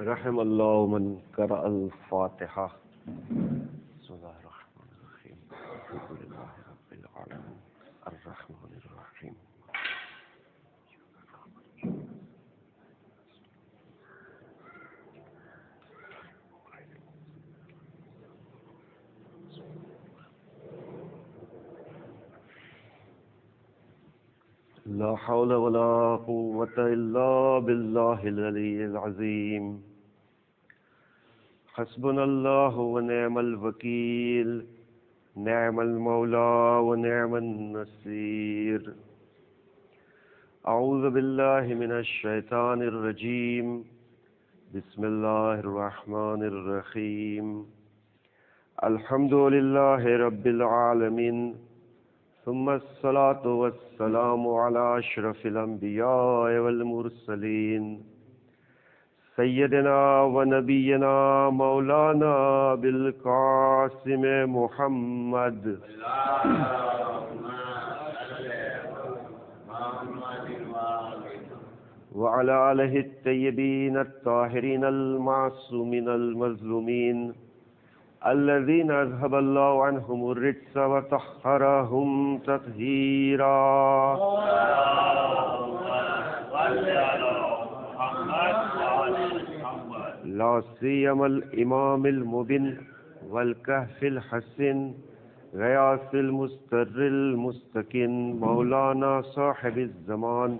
رحم الله من قرأ الفاتحة. بسم الله الرحمن الرحيم. الحمد لله رب العالمين الرحمن الرحيم. لا حول ولا قوة إلا بالله العلي العظيم. حسبنا الله ونعم الوكيل، نعم المولى ونعم النصير. أعوذ بالله من الشيطان الرجيم. بسم الله الرحمن الرحيم. الحمد لله رب العالمين، ثم الصلاة والسلام على أشرف الأنبياء والمرسلين سيدنا ونبينا مولانا بالقاسم محمد وعلى آله الطيبين الطاهرين المعصومين المظلومين الذين أذهب الله عنهم الرجس وطهرهم تطهيرا. لا سيما الإمام المبين والكهف الحسن غياث المستر المستكن مولانا صاحب الزمان،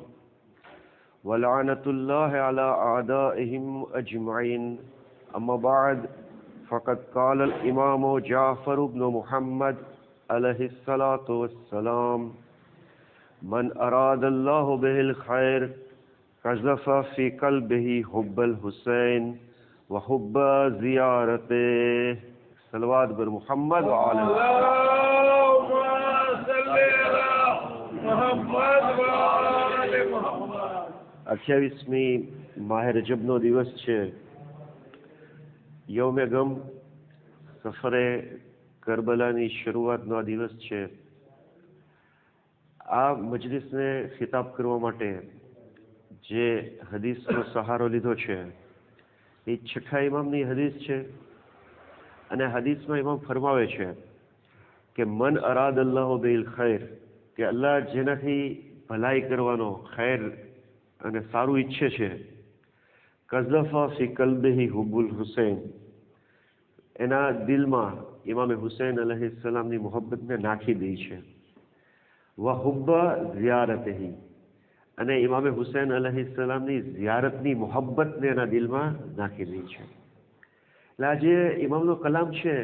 ولعنة الله على أعدائهم أجمعين. أما بعد، فقد قال الإمام جعفر بن محمد عليه الصلاة والسلام: من أراد الله به الخير قذف في قلبه حب الحسين وحب زيارته. صلوات بر محمد وعلى اللهم صل على محمد وعلى محمد. 28મી માહ રજબનો દિવસ છે. યૌમે ગમ, સફરે કરબલાની શરૂઆતનો આ દિવસ છે. આ મજલિસને ખિતાબ કરવા માટે જે હદીસનો સહારો લીધો છે એ છઠ્ઠા ઇમામની હદીસ છે. અને હદીસમાં ઇમામ ફરમાવે છે કે મન અરાદ અલ્લાહ બિલ ખૈર, કે અલ્લાહ જેનાથી ભલાઈ કરવાનો, ખૈર અને સારું ઈચ્છે છે, કઝફા ફી કલ્બિહી હુબ્બુલ હુસૈન, એના દિલમાં ઇમામે હુસૈન અલૈહિસ્સલામની મોહબ્બતને નાખી દે છે. વ હુબ્બ ઝિયારતહી, અને ઇમામે હુસૈન અલૈહિસ્સલામની ઝિયારતની મોહબ્બતને એના દિલમાં નાખી દે છે. એટલે આ જે ઇમામનો કલામ છે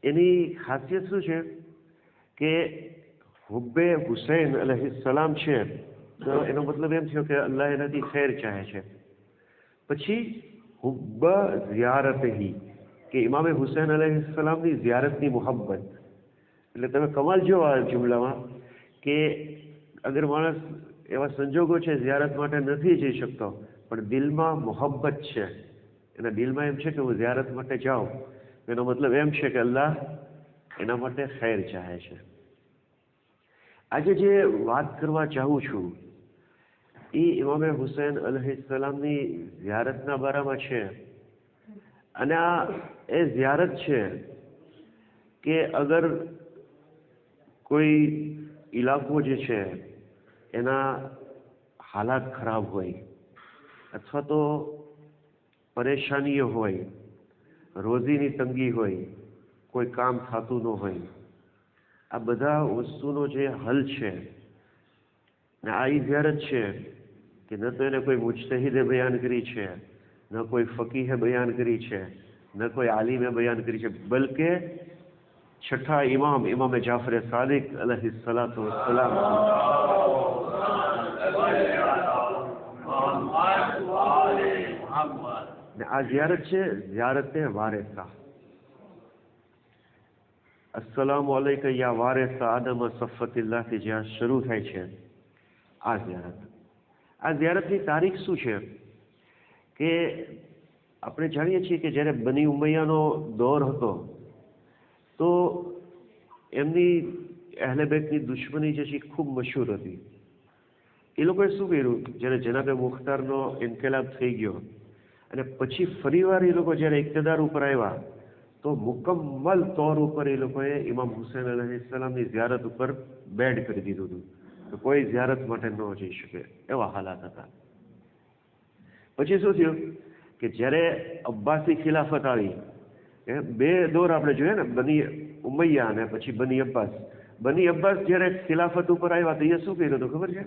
એની ખાસિયત શું છે કે હુબ્બે હુસૈન અલૈહિસ્સલામ છે, તો એનો મતલબ એમ થયો કે અલ્લાહ એનાથી ખૈર ચાહે છે. પછી હુબ્બ ઝિયારતહી, કે ઇમામે હુસૈન અલૈહિસ્સલામની ઝિયારતની મોહબ્બત. એટલે તમે કમાલ જો આ જુમલામાં કે અગર માણસ એવા સંજોગો છે ઝિયારત માટે નથી જઈ શકતો, પણ દિલમાં મોહબ્બત છે, એના દિલમાં એમ છે કે હું ઝિયારત માટે જાઉં, એનો મતલબ એમ છે કે અલ્લાહ એના માટે ખૈર ચાહે છે. આજે જે વાત કરવા ચાહું છું એ ઇમામે હુસૈન અલૈહિસ્સલામની ઝિયારતના બારામાં છે. અને આ એ ઝિયારત છે કે અગર કોઈ ઇલાકો જે છે એના હાલાત ખરાબ હોય, અથવા તો પરેશાનીઓ હોય, રોજીની તંગી હોય, કોઈ કામ થતું ન હોય, આ બધા વસ્તુનો જે હલ છે ને આ એ ઝિયારત છે કે ન તો એને કોઈ મુજતહિદે બયાન કરી છે, ન કોઈ ફકીહે બયાન કરી છે, ન કોઈ આલિમે બયાન કરી છે, બલકે છઠ્ઠા ઇમામ ઇમામે જાફર સાદિક અલૈહિસ્સલાતુ વસ્સલામ ને આ ઝિયારત છે ઝિયારતે વારેસા. અસ્સલામુ અલૈકા યા વારેસા આદમ સફ્ફતિલ્લાહથી જ્યાં શરૂ થાય છે આ ઝિયારત. આ ઝિયારતની તારીખ શું છે કે આપણે જાણીએ છીએ કે જ્યારે બની ઉમૈયાનો દોર હતો તો એમની અહેલે બેતની દુશ્મની જે છે ખૂબ મશહૂર હતી. એ લોકોએ શું કર્યું, જ્યારે જનાબે મુખ્તારનો ઇન્કલાબ થઈ ગયો અને પછી ફરીવાર એ લોકો જ્યારે ઇક્તદાર ઉપર આવ્યા તો મુકમ્મલ તौर ઉપર એ લોકોએ ઇમામ હુસૈન અલૈહિસ્સલામની ઝિયારત ઉપર બેન કરી દીધું હતું તો કોઈ ઝિયારત માટે ન જઈ શકે એવા હાલાત હતા. પછી શું થયું કે જ્યારે અબ્બાસી ખિલાફત આવી, બે દોર આપણે જોઈએ ને, બની ઉમૈયા અને પછી બની અબ્બાસ. બની અબ્બાસ જ્યારે ખિલાફત ઉપર આવ્યા તો એ શું કર્યું હતું ખબર છે?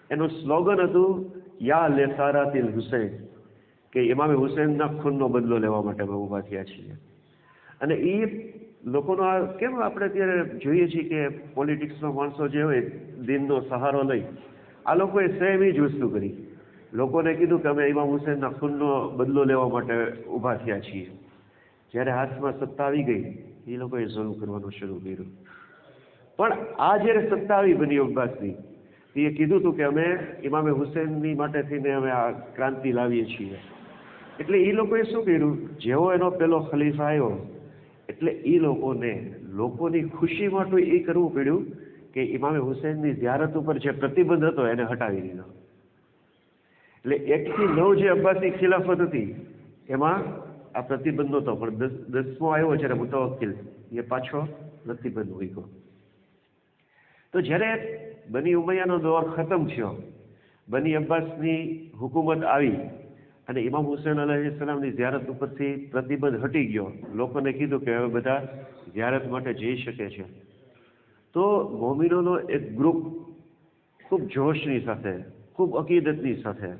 એનું સ્લોગન હતું યા લેસારાતિલ હુસૈન, કે ઇમામે હુસૈનના ખૂનનો બદલો લેવા માટે અમે ઊભા થયા છીએ. અને એ લોકોનો આ કેમ આપણે અત્યારે જોઈએ છીએ કે પોલિટિક્સના માણસો જે હોય દીનનો સહારો લઈ, આ લોકોએ સેમ એ જ વસ્તુ કરી. લોકોને કીધું કે અમે ઇમામ હુસૈનના ખૂનનો બદલો લેવા માટે ઊભા થયા છીએ. જ્યારે હાથમાં સત્તા આવી ગઈ એ લોકોએ ઝુલ્મ કરવાનું શરૂ કર્યું. પણ આ જ્યારે સત્તા આવી બની અબ્બાસની, એ કીધું હતું કે અમે ઇમામે હુસૈનની માટે થઈને અમે આ ક્રાંતિ લાવીએ છીએ. એટલે એ લોકોએ શું કર્યું, જેવો એનો પેલો ખલીફા આવ્યો એટલે એ લોકોની ખુશી માટે એ કરવું પડ્યું કે ઇમામે હુસૈનની ઝિયારત ઉપર જે પ્રતિબંધ હતો એને હટાવી દીધો. એટલે 1 થી 9 જે અબ્બાસી ખિલાફત હતી એમાં આ પ્રતિબંધ નહોતો, પણ 10મો આવ્યો જ્યારે મુતવક્કિલ, એ પાછો પ્રતિબંધ મૂક્યો. તો જ્યારે બની ઉમૈયાનો દોર ખતમ થયો, બની અબ્બાસની હુકુમત આવી અને ઇમામ હુસૈન અલૈહિસ્સલામની ઝિયારત ઉપરથી પ્રતિબંધ હટી ગયો, લોકોને કીધું કે હવે બધા ઝિયારત માટે જઈ શકે છે. તો મોમિનોનો એક ગ્રુપ ખૂબ જોશની સાથે, ખૂબ અકીદતની સાથે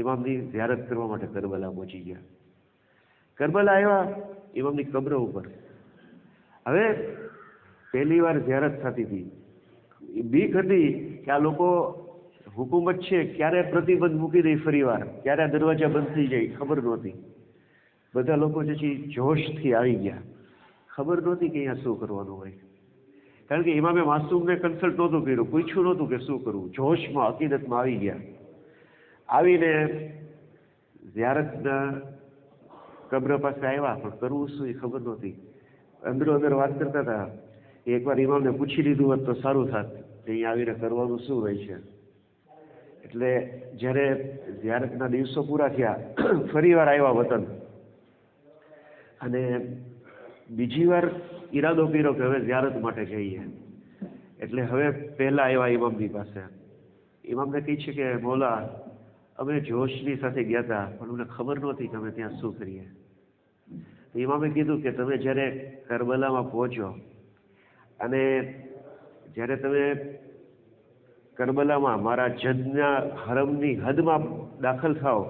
ઇમામની ઝિયારત કરવા માટે કરબલા પહોંચી ગયા. કરબલા આવ્યા ઇમામની કબ્ર ઉપર. હવે પહેલી વાર ઝિયારત થતી હતી, બીક હતી કે આ લોકો હુકુમત છે ક્યારે પ્રતિબંધ મૂકી દે, ફરી વાર ક્યારે દરવાજા બંધ થઈ જાય ખબર નહોતી. બધા લોકો જે છે જોશથી આવી ગયા, ખબર નહોતી કે અહીંયા શું કરવાનું હોય. કારણ કે ઇમામે માસૂમને કન્સલ્ટ નહોતું કર્યું, પૂછ્યું નહોતું કે શું કરવું, જોશમાં અકીદતમાં આવી ગયા. આવીને ઝિયારતના કબ્ર પાસે આવ્યા, પણ કરવું શું એ ખબર નહોતી. અંદરો અંદર વાત કરતા હતા, એકવાર ઇમામને પૂછી લીધું હોત તો સારું થાત કે અહીંયા આવીને કરવાનું શું હોય છે. એટલે જ્યારે ઝિયારતના દિવસો પૂરા થયા, ફરી વાર આવ્યા વતન અને બીજી વાર ઈરાદો કર્યો કે હવે ઝિયારત માટે જઈએ. એટલે હવે પહેલા આવ્યા ઇમામની પાસે. ઇમામને કહે છે કે મૌલા, અમે જોશની સાથે ગયા હતા પણ અમને ખબર નહોતી કે અમે ત્યાં શું કરીએ. ઇમામે કીધું કે તમે જ્યારે કરબલામાં પહોંચો અને જ્યારે તમે કરબલામાં મારા જદના હરમની હદમાં દાખલ થાઓ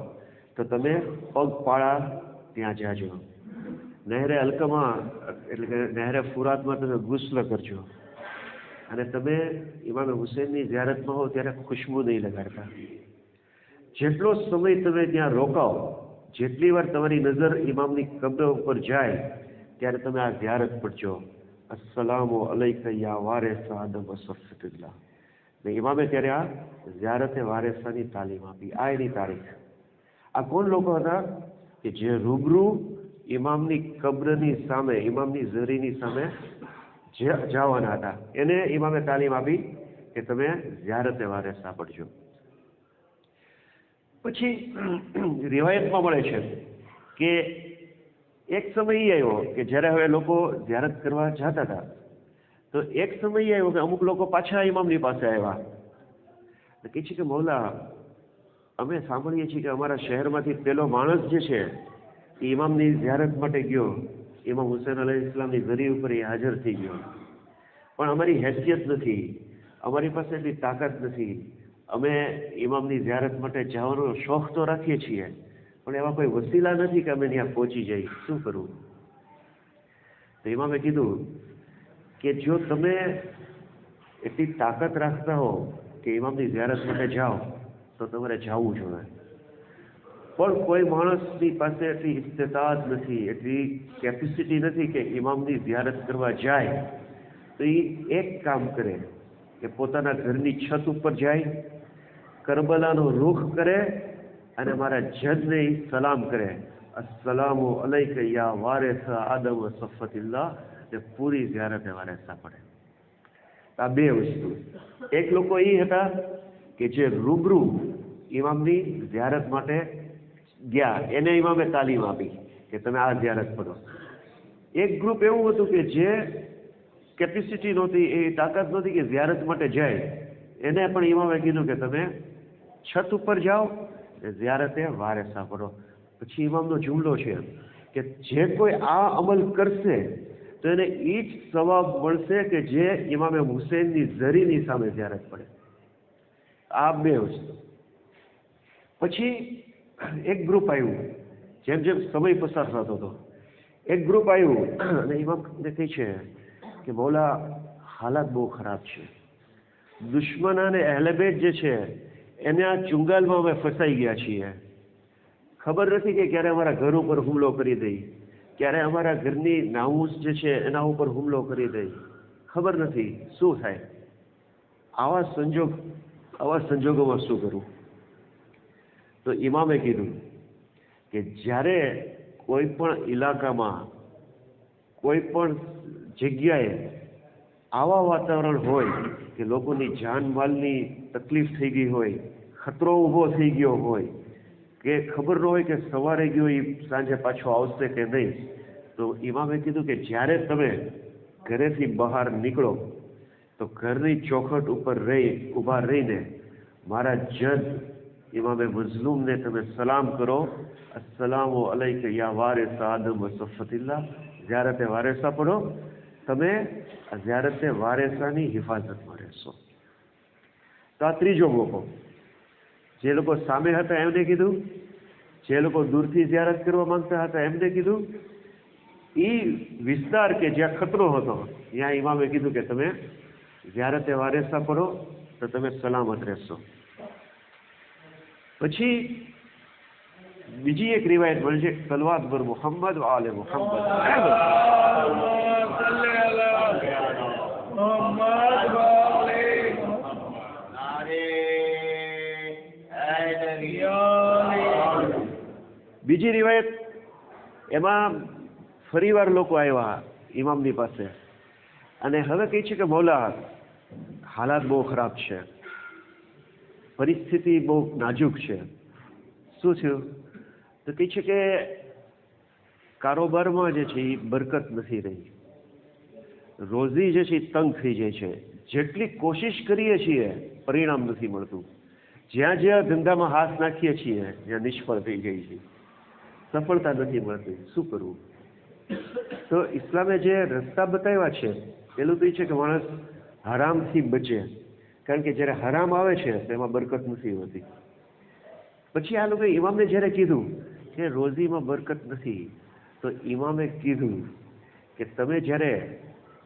તો તમે પગપાળા ત્યાં જાજો. નહેરે અલકમા એટલે કે નહેરે ફુરાતમાં તમે ગુસ્લ કરજો અને તમે ઇમામે હુસૈનની ઝિયારતમાં હો ત્યારે ખુશ્બુ નહીં લગાડતા. જેટલો સમય તમે ત્યાં રોકાઓ, જેટલી વાર તમારી નજર ઇમામની કબ્ર ઉપર જાય ત્યારે તમે આ ઝિયારત પડજો, અસ્સલામુ અલૈકા યા વારિસા આદમ વસફતુલ્લાહ. ને ઇમામે ત્યારે આ ઝિયારતે વારિસાની તાલીમ આપી. આ એની તારીખ. આ કોણ લોકો હતા કે જે રૂબરૂ ઇમામની કબ્રની સામે, ઇમામની ઝરીની સામે જવાના હતા. એને ઇમામે તાલીમ આપી કે તમે ઝિયારતે વારિસા પડજો. પછી રિવાયતમાં મળે છે કે એક સમય એ આવ્યો કે જ્યારે હવે લોકો ઝિયારત કરવા જતા હતા તો એક સમય એ આવ્યો કે અમુક લોકો પાછા ઇમામની પાસે આવ્યા. કહે છે કે મૌલા, અમે સાંભળીએ છીએ કે અમારા શહેરમાંથી પેલો માણસ જે છે એ ઇમામની ઝિયારત માટે ગયો, ઇમામ હુસૈન અલૈહિસ્સલામની ઝરી ઉપર એ હાજર થઈ ગયો, પણ અમારી હેસિયત નથી, અમારી પાસે એટલી તાકાત નથી, અમે ઇમામની ઝિયારત માટે જવાનો શોખ તો રાખીએ છીએ પણ એવા કોઈ વસીલા નથી કે અમે ત્યાં પહોંચી જઈએ, શું કરવું? તો ઇમામે કીધું કે જો તમે એટલી તાકાત રાખતા હો કે ઇમામની ઝિયારત માટે જાઓ તો તમારે જવું જોઈએ, પણ કોઈ માણસની પાસે એટલી ઇસ્તેતાત નથી, એટલી કેપેસિટી નથી કે ઇમામની ઝિયારત કરવા જાય તો એ એક કામ કરે કે પોતાના ઘરની છત ઉપર જાય, કરબલાનો રૂખ કરે અને મારા જજને સલામ કરે, અસ્સલામુ અલૈકા યા વારિસા આદમ વસફતુલ્લાહ, ને પૂરી ઝિયારતે વારિસા પડે. આ બે વસ્તુ. એક લોકો એ હતા કે જે રૂબરૂ ઇમામની ઝિયારત માટે ગયા એને ઇમામે તાલીમ આપી કે તમે આ ઝિયારત પઢો. એક ગ્રુપ એવું હતું કે જે કેપેસિટી નહોતી, એ તાકાત નહોતી કે ઝિયારત માટે જાય, એને પણ ઇમામે કીધું કે તમે છત ઉપર જાઓ ને ઝિયારતે વારેસા પઢો. પછી ઇમામનો જુમલો છે કે જે કોઈ આ અમલ કરશે તો એને એ જ સવાબ મળશે કે જે ઇમામે હુસૈનની ઝરીની સામે ઝિયારત પડે. આ બે વસ્તુ. પછી એક ગ્રુપ આવ્યું, જેમ જેમ સમય પસાર થતો હતો એક ગ્રુપ આવ્યું અને ઇમામને કહે છે કે મૌલા હાલાત બહુ ખરાબ છે, દુશ્મન અને અહેલબેટ જે છે એને આ ચુંગાલમાં અમે ફસાઈ ગયા છીએ. ખબર નથી કે ક્યારે અમારા ઘર ઉપર હુમલો કરી દઈ, ક્યારે અમારા ઘરની નામૂસ જે છે એના ઉપર હુમલો કરી દઈ, ખબર નથી શું થાય. આવા સંજોગોમાં શું કરવું? તો ઇમામે કીધું કે જ્યારે કોઈ પણ ઇલાકામાં કોઈ પણ જગ્યાએ આવા વાતાવરણ હોય કે લોકોની જાનમાલની તકલીફ થઈ ગઈ હોય, ખતરો ઊભો થઈ ગયો હોય, કે ખબર ન હોય કે સવારે ગયો એ સાંજે પાછો આવશે કે નહીં, તો ઇમામે કીધું કે જ્યારે તમે ઘરેથી બહાર નીકળો તો ઘરની ચોખટ ઉપર ઊભા રહીને મારા જજ ઇમામે મઝલૂમને તમે સલામ કરો, અસ્સલામુ અલૈકા યા વારિસ આદમ વસફતિલ્લાહ. ઝિયારતે વારેસા પઢો, તમે આ ઝિયારતે વારેસાની હિફાજતમાં રહેશો. તો આ ત્રીજો મોકો. જે લોકો સામે હતા એમને કીધું, જે લોકો દૂરથી ઝિયારત કરવા માંગતા હતા એમને કીધું, એ વિસ્તાર કે જ્યાં ખતરો હતો ત્યાં ઇમામે કીધું કે તમે ઝિયારતે વારેસા પઢો તો તમે સલામત રહેશો. પછી બીજી એક રિવાયત મળે છે, સલવાત પર મુહમ્મદ વ આલે મુહમ્મદ. બીજી રિવાયત એમાં ફરીવાર લોકો આવ્યા ઇમામની પાસે અને હવે કહે છે કે મૌલા હાલાત બહુ ખરાબ છે, પરિસ્થિતિ બહુ નાજુક છે. શું થયું? તો કહે છે કે કારોબારમાં જે છે એ બરકત નથી રહી, રોજી જે છે એ તંગ થઈ જાય છે, જેટલી કોશિશ કરીએ છીએ પરિણામ નથી મળતું, જ્યાં જ્યાં ધંધામાં હાથ નાખીએ છીએ ત્યાં નિષ્ફળ થઈ જાય છે, સફળતા નથી મળતી. શું કરવું? તો ઇસ્લામે જે રસ્તા બતાવ્યા છે પેલું તો એ છે કે માણસ હરામથી બચે, કારણ કે જ્યારે હરામ આવે છે તો એમાં બરકત નથી હોતી. પછી આ લોકોએ ઇમામને જ્યારે કીધું કે રોજીમાં બરકત નથી, તો ઇમામે કીધું કે તમે જ્યારે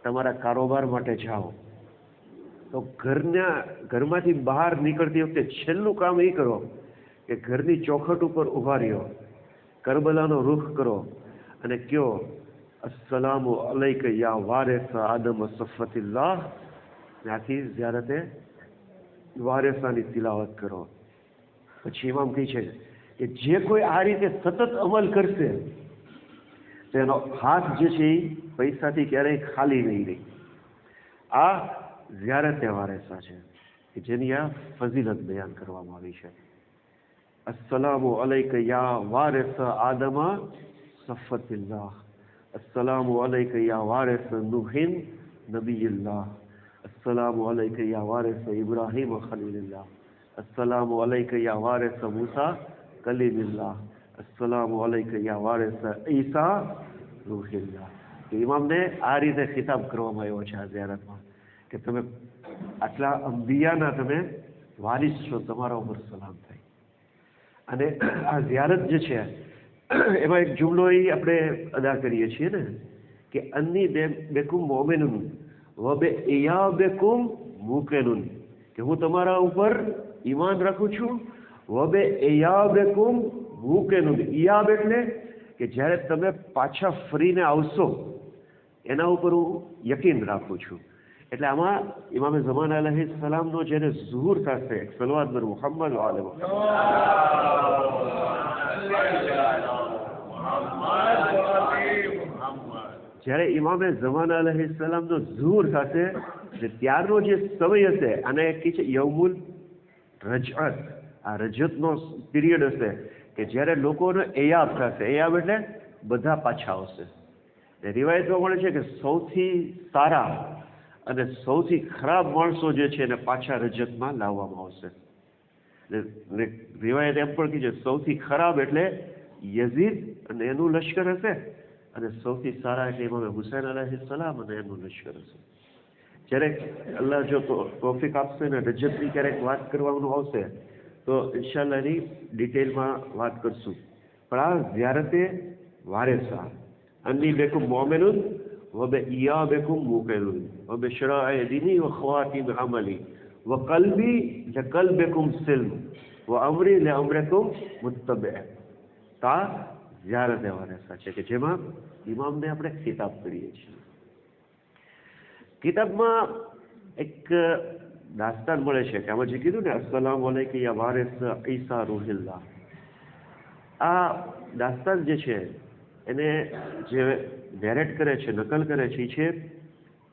તમારા કારોબાર માટે જાઓ તો ઘરમાંથી બહાર નીકળતી વખતે છેલ્લું કામ એ કરો કે ઘરની ચોખટ ઉપર ઊભા રહ્યો, કરબલાનો રૂખ કરો અને કયો અસ્સલામુ અલૈકા યા વારિસ આદમ સફતિલ્લાહ. ત્યાંથી ઝિયારતે વારેસાની તિલાવત કરો. પછી ઇમામ કહે છે કે જે કોઈ આ રીતે સતત અમલ કરશે તો એનો હાથ જે છે એ પૈસાથી ક્યારેય ખાલી નહીં રહી. આ ઝિયારતે વારેસા છે કે જેની આ ફઝીલત બયાન કરવામાં આવી છે. અસ્સલામુ અલૈકા યા વારિસ આદમ સફતિલ્લાહ. અસ્સલામુ અલૈકા યા વારિસ નૂહિન નબીયલ્લાહ. અસ્સલામુ અલૈકા યા વારિસ ઇબ્રાહીમ ખલીલિલ્લાહ. અસ્સલામુ અલૈકા યા વારિસ મૂસા કલીમિલ્લાહ. અસ્સલામુ અલૈકા યા વારિસ ઈસા રૂહિલ્લાહ. તો ઇમામને આ રીતે ખિતાબ કરવામાં આવ્યો છે આ ઝિયારતમાં કે તમે આટલા અંબિયાના તમે વારિસ છો, તમારા ઉપર સલામ થાય. અને આ ઝિયારત જે છે એમાં એક જુમલો એ આપણે અદા કરીએ છીએ ને કે અન્ની બેકુમ મોમિનુન વબે ઇયાબેકુમ મુકેનુન, કે હું તમારા ઉપર ઈમાન રાખું છું. વબે ઇયાબેકુમ મુકેનુન, ઇયાબ એટલે કે જ્યારે તમે પાછા ફરીને આવશો એના ઉપર હું યકીન રાખું છું. એટલે આમાં ઇમામે ઝમાન અલૈહિ સલામનો જ્યારે ઝુહુર થશે, સલવાત પર મુહમ્મદ વ આલે જ્યારે ઇમામે ઝમાન અલૈહિ સલામનો ઝુહુર થશે ત્યારનો જે સમય હશે, આને કહે છે યૌમુલ રજઅત. આ રજતનો પીરિયડ હશે કે જ્યારે લોકોનો એયાબ થશે, એયાબ એટલે બધા પાછા આવશે. રિવાયતમાં મળે છે કે સૌથી સારા અને સૌથી ખરાબ માણસો જે છે એને પાછા રજતમાં લાવવામાં આવશે. રિવાયત એમ પણ કીધું સૌથી ખરાબ એટલે યઝીદ અને એનું લશ્કર હશે, અને સૌથી સારા એટલે ઇમામ હુસૈન અલૈહિસ્સલામ અને એનું લશ્કર હશે. જ્યારે અલ્લાહ જો તોફીક આપશે ને રજતની ક્યારેક વાત કરવાનું આવશે તો ઇન્શાઅલ્લાહ એની ડિટેલમાં વાત કરશું. પણ આ ઝિયારતે વારેસા અન્ની બેકુમ મોમેનુન વબે ઈયા બેકુમ મુકેલુન વબે શરાએ દીની વ ખવાતીમ અમલી વ કલ્બી લે કલ્બેકુમ સિલ્મ વ અમરી લે અમરેકુમ મુત્તબે. તા ઝિયારતે વારેસા છે કે જેમાં ઇમામને આપણે ખિતાબ કરીએ છીએ. કિતાબમાં એક દાસ્તાન મળે છે કે આમાં જે કીધું ને અસ્સલામુ અલૈકા યા વારિસ ઈસા રૂહિલ્લાહ, આ દાસ્તાન જે છે એને જે નેરેટ કરે છે, નકલ કરે છે, એ છે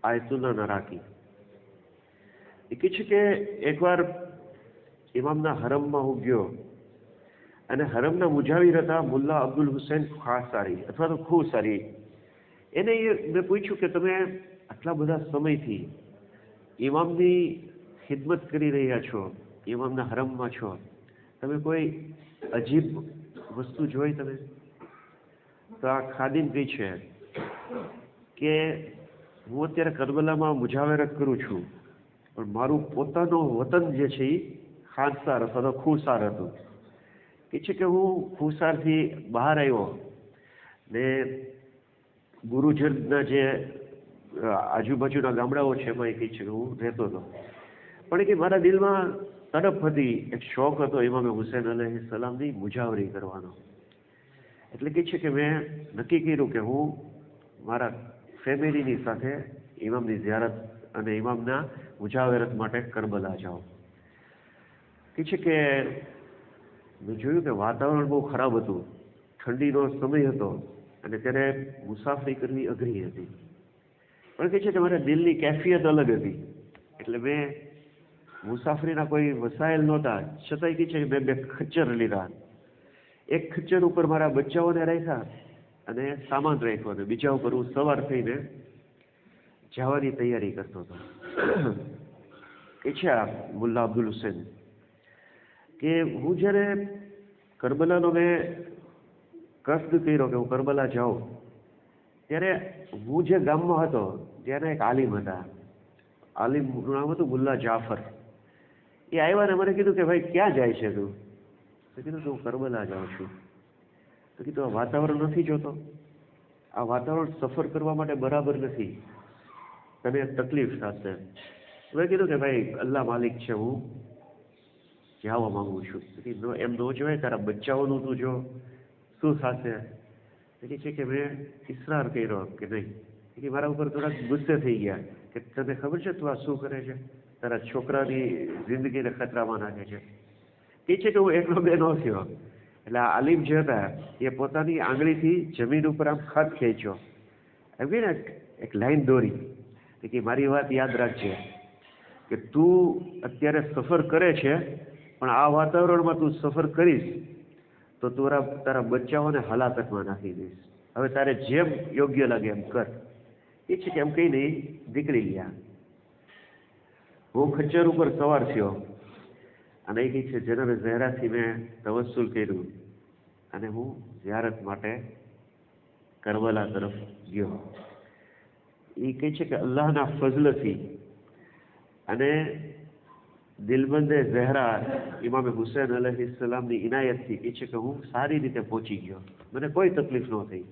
આયતુલ્લાહ નરાકી. એ કહે છે કે એકવાર ઇમામના હરમમાં હું ગયો અને હરમના મુજાવિર હતા મુલ્લા અબ્દુલ હુસૈન ખાસારી અથવા તો ખુસારી. એને મેં પૂછ્યું કે તમે આટલા બધા સમયથી ઇમામની ખિદમત કરી રહ્યા છો, ઇમામના હરમમાં છો, તમે કોઈ અજીબ વસ્તુ જોઈ તમે? તો આ ખાદિમ કહે છે કે હું અત્યારે કરબલામાં મુજાવરત કરું છું, પણ મારું પોતાનું વતન જે છે એ ખાનસાર અથવા તો ખુસાર હતું. કહે છે કે હું ખુસારથી બહાર આવ્યો ને ગુરુજનના જે આજુબાજુના ગામડાઓ છે એમાં એ કહે છે કે હું રહેતો હતો, પણ કે મારા દિલમાં તડપ હતી, એક શોખ હતો ઇમામ હુસૈન અલૈહિસ્સલામની મુજાવરી કરવાનો. એટલે કહે છે કે મેં નક્કી કર્યું કે હું મારા ફેમિલીની સાથે ઇમામની ઝિયારત અને ઇમામના મુજાવરત માટે કરબલા જાઉં. કહે છે કે મેં જોયું કે વાતાવરણ બહુ ખરાબ હતું, ઠંડીનો સમય હતો અને ત્યારે મુસાફરી કરવી અઘરી હતી. પણ કહે છે કે મારા દિલની કેફિયત અલગ હતી, એટલે મેં મુસાફરીના કોઈ વસાયેલ નહોતા, છતાંય કહે છે કે મેં 2 ખચ્ચર લીધા. એક ખચ્ચર ઉપર મારા બચ્ચાઓને રાખ્યા અને સામાન રાખ્યો, અને બીજા ઉપર હું સવાર થઈને જવાની તૈયારી કરતો હતો. કહે છે આ મુલ્લા અબ્દુલ હુસૈન કે હું જ્યારે કરબલાનો મેં કસ્દ કર્યો કે હું કરબલા જાઉં, ત્યારે હું જે ગામમાં હતો ત્યારે એક આલિમ હતા, આલિમનું નામ હતું મુલ્લા જાફર. એ આવ્યા ને મને કીધું કે ભાઈ ક્યાં જાય છે તું? તો કીધું કે હું કરબલા જાઉં છું. તો કીધું આ વાતાવરણ નથી જોતો? આ વાતાવરણ સફર કરવા માટે બરાબર નથી, તને તકલીફ થશે. મેં કીધું કે ભાઈ અલ્લાહ માલિક છે, હું જવા માંગુ છું. એમ ન જોવાય, તારા બચ્ચાઓનું તું જો શું થશે? એ છે કે મેં ઇસરાર કર્યો કે નહીં. કે મારા ઉપર થોડાક ગુસ્સે થઈ ગયા કે તને ખબર છે તું આ શું કરે છે, તારા છોકરાની જિંદગીને ખતરામાં નાખે છે. એ છે કે હું એકલો બે ન થયો. એટલે આ આલિમ જે હતા એ પોતાની આંગળીથી જમીન ઉપર આમ ખત ખેંચ્યો, એમ કે ને એક લાઈન દોરી કે મારી વાત યાદ રાખજે કે તું અત્યારે સફર કરે છે, પણ આ વાતાવરણમાં તું સફર કરીશ તો તારા બચ્ચાઓને હલાકતમાં નાખી દઈશ. હવે તારે જેમ યોગ્ય લાગે એમ કર. એ છે કે એમ કહીને નીકળી ગયા. હું ખચ્ચર ઉપર સવાર થયો અને એ કહે છે જનાબ ઝહેરાથી મેં તવસ્સુલ કર્યું અને હું ઝિયારત માટે કરબલા તરફ ગયો. એ કહે છે કે અલ્લાહના ફઝલથી અને દિલબંદે ઝહેરા ઇમામ હુસૈન અલૈહિસ્સલામની ઇનાયતથી કહે છે કે હું સારી રીતે પહોંચી ગયો, મને કોઈ તકલીફ ન થઈ.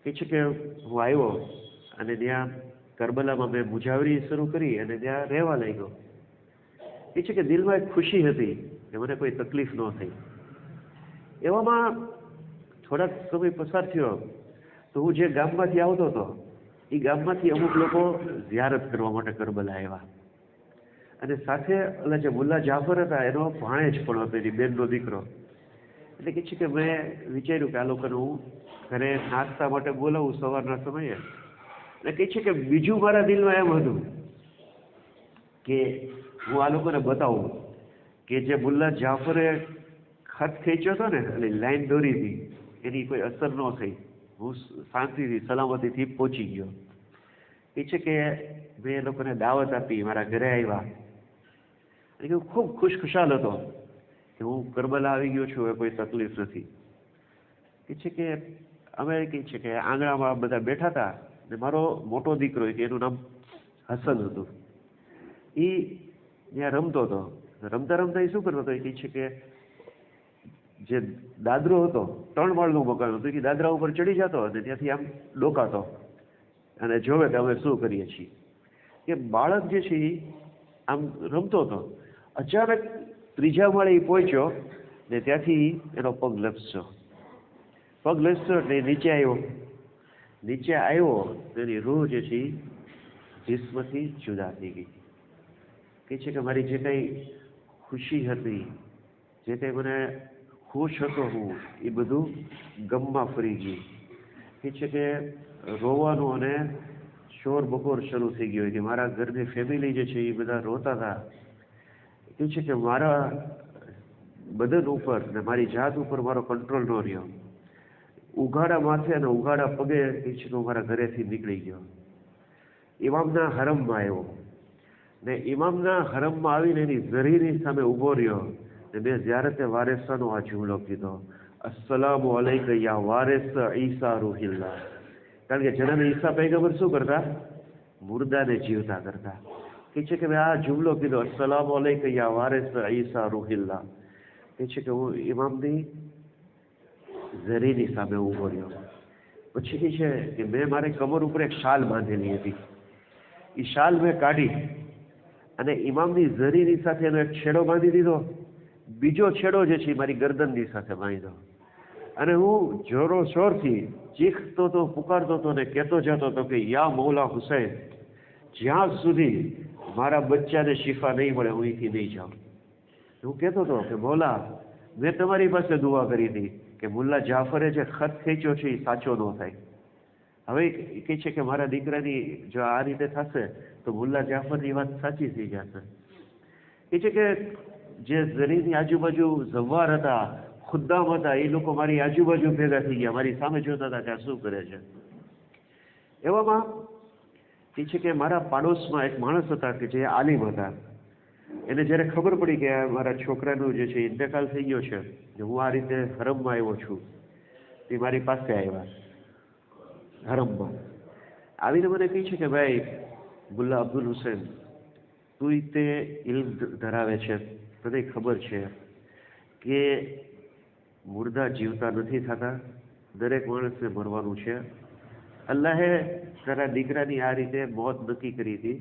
કહે છે કે હું આવ્યો અને ત્યાં કરબલામાં મેં મુજાવરી શરૂ કરી અને ત્યાં રહેવા લાગ્યો. એ છે કે દિલમાં એક ખુશી હતી કે મને કોઈ તકલીફ ન થઈ. એવામાં થોડાક સમય પસાર થયો તો હું જે ગામમાંથી આવતો હતો એ ગામમાંથી અમુક લોકો ઝિયારત કરવા માટે કરબલા આવ્યા, અને સાથે ઓલા જે મુલ્લા જાફર હતા એનો ભાણેજ પણ હતો, એની બેનનો દીકરો. એટલે કે છે કે મેં વિચાર્યું કે આ લોકોને હું ઘરે નાસ્તા માટે બોલાવું સવારના સમયે. એટલે કહે છે કે બીજું મારા દિલમાં એમ હતું કે હું આ લોકોને બતાવું કે જે મુલ્લા જાફરે ખત ખેંચ્યો હતો ને એટલે લાઈન દોરી હતી, એની કોઈ અસર ન થઈ. હું શાંતિથી સલામતીથી પહોંચી ગયો. એ છે કે મેં એ લોકોને દાવત આપી, મારા ઘરે આવ્યા અને હું ખૂબ ખુશખુશાલ હતો કે હું કરબલા આવી ગયો છું, હવે કોઈ તકલીફ નથી. એ છે કે અમે કહે છે કે આંગણામાં બધા બેઠા હતા ને મારો મોટો દીકરો કે એનું નામ હસન હતું, એ ત્યાં રમતો હતો. રમતા રમતા એ શું કરતો હતો, એ કહે છે કે જે દાદરો હતો, 3 માળનું મકાન હતું, કે દાદરા ઉપર ચડી જતો અને ત્યાંથી આમ ડોકાતો અને જોવે કે અમે શું કરીએ છીએ. કે બાળક જે છે એ આમ રમતો હતો, અચાનક 3જા માળે એ પહોંચ્યો ને ત્યાંથી એનો પગ લપસ્યો એટલે નીચે આવ્યો એની રૂહ જે છે એ જિસ્મથી જુદા થઈ ગઈ. કહે છે કે મારી જે કંઈ ખુશી હતી, જે કંઈ મને ખુશ હતો હું, એ બધું ગમમાં ફરી ગયું. કહે છે કે રોવાનું અને શોર બકોર શરૂ થઈ ગયો કે મારા ઘરની ફેમિલી જે છે એ બધા રોતા હતા. કહે છે કે મારા બદન ઉપર ને મારી જાત ઉપર મારો કંટ્રોલ ન રહ્યો. ઉઘાડા માથે અને ઉઘાડા પગે કહે છે કે હું મારા ઘરેથી નીકળી ગયો. ઇમામના હરમમાં આવ્યો ને ઇમામના હરમમાં આવીને એની ઝરીની સામે ઊભો રહ્યો ને મેં ઝિયારતે વારેસાનો આ જુમલો કીધો, અસ્સલામુ અલૈકા યા વારિસ ઈસા રૂહિલ્લાહ. કારણ કે જનાબ ઈસા પૈગંબર શું કરતા, મુર્દાને જીવતા કરતા. કહે છે કે મેં આ જુમલો કીધો, અસ્સલામુ અલૈકા યા વારિસ ઈસા રૂહિલ્લાહ. કહે છે કે હું ઇમામની ઝરીની સામે ઊભો રહ્યો. પછી કહે છે કે મેં મારી કમર ઉપર એક શાલ બાંધેલી હતી, એ શાલ મેં કાઢી અને ઇમામની ઝરીની સાથે એનો એક છેડો બાંધી દીધો, બીજો છેડો જે છે મારી ગરદનની સાથે બાંધ્યો અને હું જોરો શોરથી ચીખતો તો, પુકારતો હતો ને કહેતો જતો હતો કે યા મૌલા હુસૈન, જ્યાં સુધી મારા બચ્ચાને શિફા નહીં મળે હું અહીંથી નહીં જાઉં. હું કહેતો હતો કે મૌલા, મેં તમારી પાસે દુઆ કરી હતી કે મુલ્લા જાફરે જે ખત ખેંચ્યો છે એ સાચો ન થાય. હવે કહે છે કે મારા દીકરાની જો આ રીતે થશે તો મુલ્લા જાફરની વાત સાચી થઈ જશે. એ છે કે જે ઝરીની આજુબાજુ ઝવ્વાર હતા, ખુદ્દામ હતા, એ લોકો મારી આજુબાજુ ભેગા થઈ ગયા, મારી સામે જોતા હતા કે આ શું કરે છે. એવામાં એ છે કે મારા પાડોશમાં એક માણસ હતા કે જે આલિમ હતા. એને જ્યારે ખબર પડી કે મારા છોકરાનું જે છે ઇન્તકાલ થઈ ગયો છે, હું આ રીતે હરમમાં આવ્યો છું, એ મારી પાસે આવ્યા. હરમમાં આવીને મને કહે છે કે ભાઈ મુલ્લા અબ્દુલ હુસૈન, તું તે ઇલ્મ ધરાવે છે, તને ખબર છે કે મુર્દા જીવતા નથી થતા, દરેક માણસને મરવાનું છે. અલ્લાહે તારા દીકરાની આ રીતે મોત નક્કી કરી હતી,